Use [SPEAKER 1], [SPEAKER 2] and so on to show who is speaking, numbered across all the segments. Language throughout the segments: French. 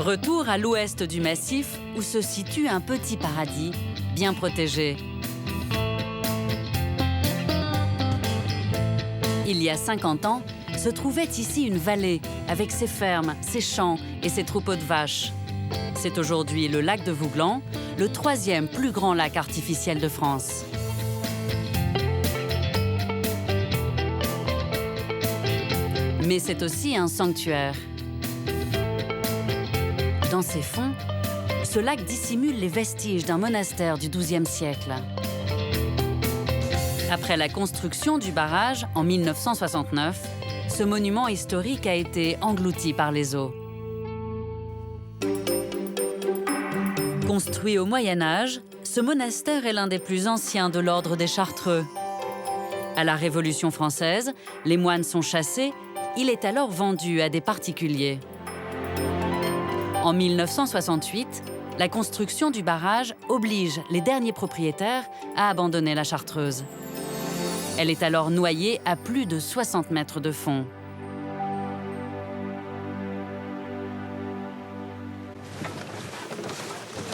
[SPEAKER 1] Retour à l'ouest du massif où se situe un petit paradis bien protégé. Il y a 50 ans, se trouvait ici une vallée avec ses fermes, ses champs et ses troupeaux de vaches. C'est aujourd'hui le lac de Vouglan, le 3e plus grand lac artificiel de France. Mais c'est aussi un sanctuaire. Dans ses fonds, ce lac dissimule les vestiges d'un monastère du XIIe siècle. Après la construction du barrage en 1969, ce monument historique a été englouti par les eaux. Construit au Moyen Âge, ce monastère est l'un des plus anciens de l'ordre des Chartreux. À la Révolution française, les moines sont chassés, il est alors vendu à des particuliers. En 1968, la construction du barrage oblige les derniers propriétaires à abandonner la Chartreuse. Elle est alors noyée à plus de 60 mètres de fond.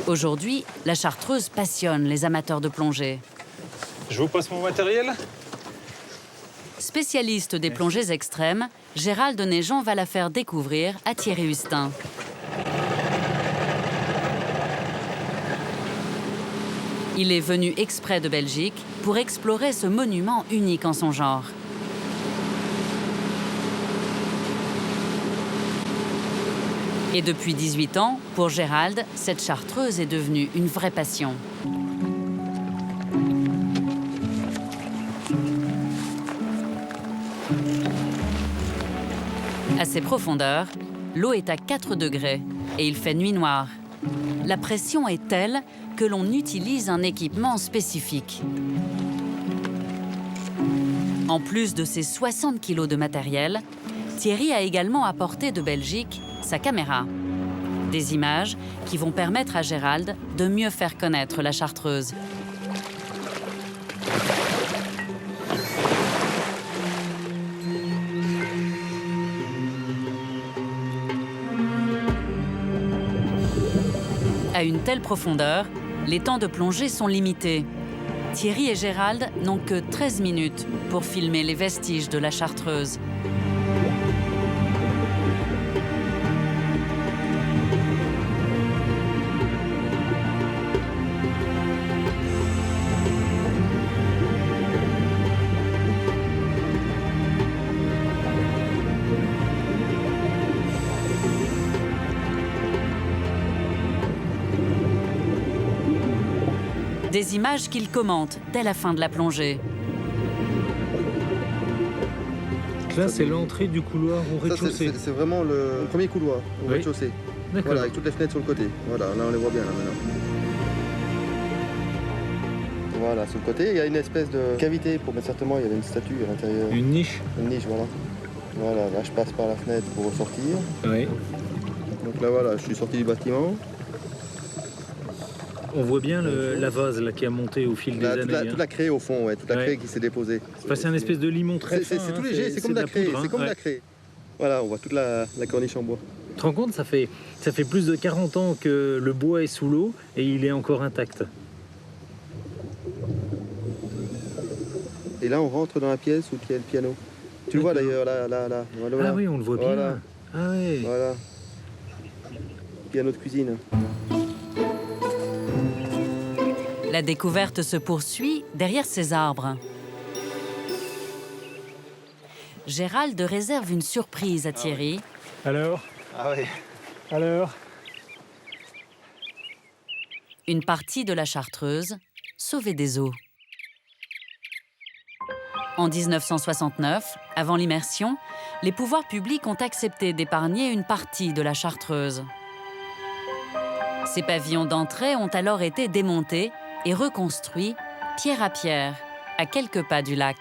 [SPEAKER 1] Aujourd'hui, la Chartreuse passionne les amateurs de plongée.
[SPEAKER 2] Je vous passe mon matériel.
[SPEAKER 1] Spécialiste des plongées extrêmes, Gérald Neigeon va la faire découvrir à Thierry Hustin. Il est venu exprès de Belgique pour explorer ce monument unique en son genre. Et depuis 18 ans, pour Gérald, cette Chartreuse est devenue une vraie passion. À ces profondeurs, l'eau est à 4 degrés et il fait nuit noire. La pression est telle que l'on utilise un équipement spécifique. En plus de ses 60 kilos de matériel, Thierry a également apporté de Belgique sa caméra. Des images qui vont permettre à Gérald de mieux faire connaître la Chartreuse. À une telle profondeur, les temps de plongée sont limités. Thierry et Gérald n'ont que 13 minutes pour filmer les vestiges de la Chartreuse. Des images qu'il commente dès la fin de la plongée.
[SPEAKER 3] Là, c'est l'entrée du couloir au rez-de-chaussée.
[SPEAKER 4] C'est vraiment le premier couloir au rez-de-chaussée. Voilà, avec toutes les fenêtres sur le côté. Voilà, là on les voit bien là maintenant. Voilà, sur le côté, il y a une espèce de cavité pour mettre certainement, il y avait une statue à l'intérieur.
[SPEAKER 3] Une niche.
[SPEAKER 4] Une niche, voilà. Voilà, là je passe par la fenêtre pour ressortir.
[SPEAKER 3] Oui.
[SPEAKER 4] Donc là voilà, je suis sorti du bâtiment.
[SPEAKER 3] On voit bien la vase là, qui a monté au fil des années.
[SPEAKER 4] Toute la craie au fond, ouais, toute la craie qui s'est déposée.
[SPEAKER 3] C'est un espèce de limon très fin.
[SPEAKER 4] C'est tout léger, c'est comme de la craie. C'est comme de la craie. Voilà, on voit toute la corniche en bois.
[SPEAKER 3] Tu te rends compte, ça fait plus de 40 ans que le bois est sous l'eau et il est encore intact.
[SPEAKER 4] Et là, on rentre dans la pièce où il y a le piano. Tu le vois d'ailleurs, là. Voilà.
[SPEAKER 3] Ah oui, on le voit bien.
[SPEAKER 4] Voilà.
[SPEAKER 3] Ah oui.
[SPEAKER 4] Voilà. Piano de cuisine.
[SPEAKER 1] La découverte se poursuit derrière ces arbres. Gérald réserve une surprise à Thierry.
[SPEAKER 3] Alors?
[SPEAKER 4] Ah oui.
[SPEAKER 3] Alors?
[SPEAKER 1] Une partie de la Chartreuse sauvée des eaux. En 1969, avant l'immersion, les pouvoirs publics ont accepté d'épargner une partie de la Chartreuse. Ces pavillons d'entrée ont alors été démontés et reconstruits pierre à pierre, à quelques pas du lac.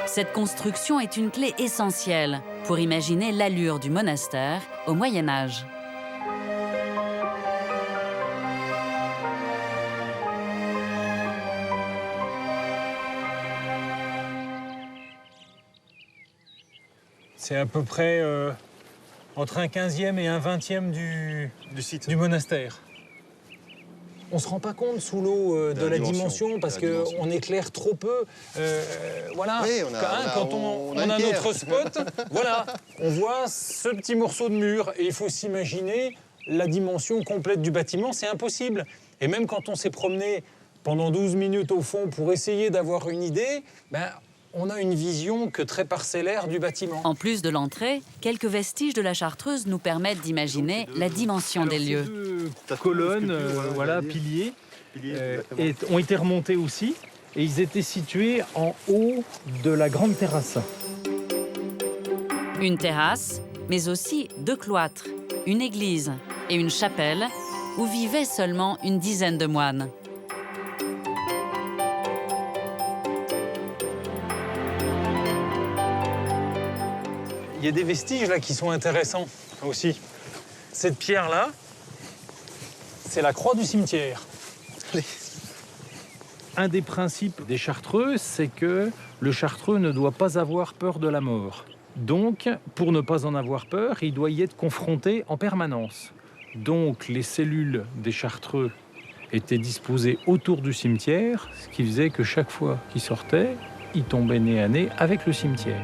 [SPEAKER 1] Cette construction est une clé essentielle pour imaginer l'allure du monastère au Moyen Âge.
[SPEAKER 2] C'est à peu près entre un 15e et un 20e du monastère. On ne se rend pas compte sous l'eau de la dimension parce qu'on éclaire trop peu. Voilà,
[SPEAKER 4] oui,
[SPEAKER 2] quand on a notre spot, voilà, on voit ce petit morceau de mur. Et il faut s'imaginer la dimension complète du bâtiment, c'est impossible. Et même quand on s'est promené pendant 12 minutes au fond pour essayer d'avoir une idée, on a une vision que très parcellaire du bâtiment.
[SPEAKER 1] En plus de l'entrée, quelques vestiges de la Chartreuse nous permettent d'imaginer la dimension des lieux.
[SPEAKER 3] Deux colonnes, piliers, ont été remontés aussi et ils étaient situés en haut de la grande terrasse.
[SPEAKER 1] Une terrasse, mais aussi 2 cloîtres, une église et une chapelle où vivaient seulement une dizaine de moines.
[SPEAKER 2] Il y a des vestiges là qui sont intéressants aussi. Cette pierre-là, c'est la croix du cimetière.
[SPEAKER 3] Un des principes des Chartreux, c'est que le Chartreux ne doit pas avoir peur de la mort. Donc, pour ne pas en avoir peur, il doit y être confronté en permanence. Donc, les cellules des Chartreux étaient disposées autour du cimetière, ce qui faisait que chaque fois qu'il sortait, il tombait nez à nez avec le cimetière.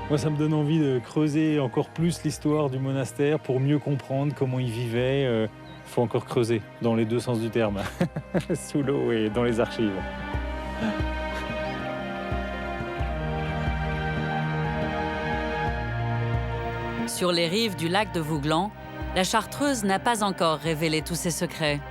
[SPEAKER 3] Moi, ça me donne envie de creuser encore plus l'histoire du monastère pour mieux comprendre comment il vivait. Il faut encore creuser dans les deux sens du terme, sous l'eau et dans les archives.
[SPEAKER 1] Sur les rives du lac de Vouglan, la Chartreuse n'a pas encore révélé tous ses secrets.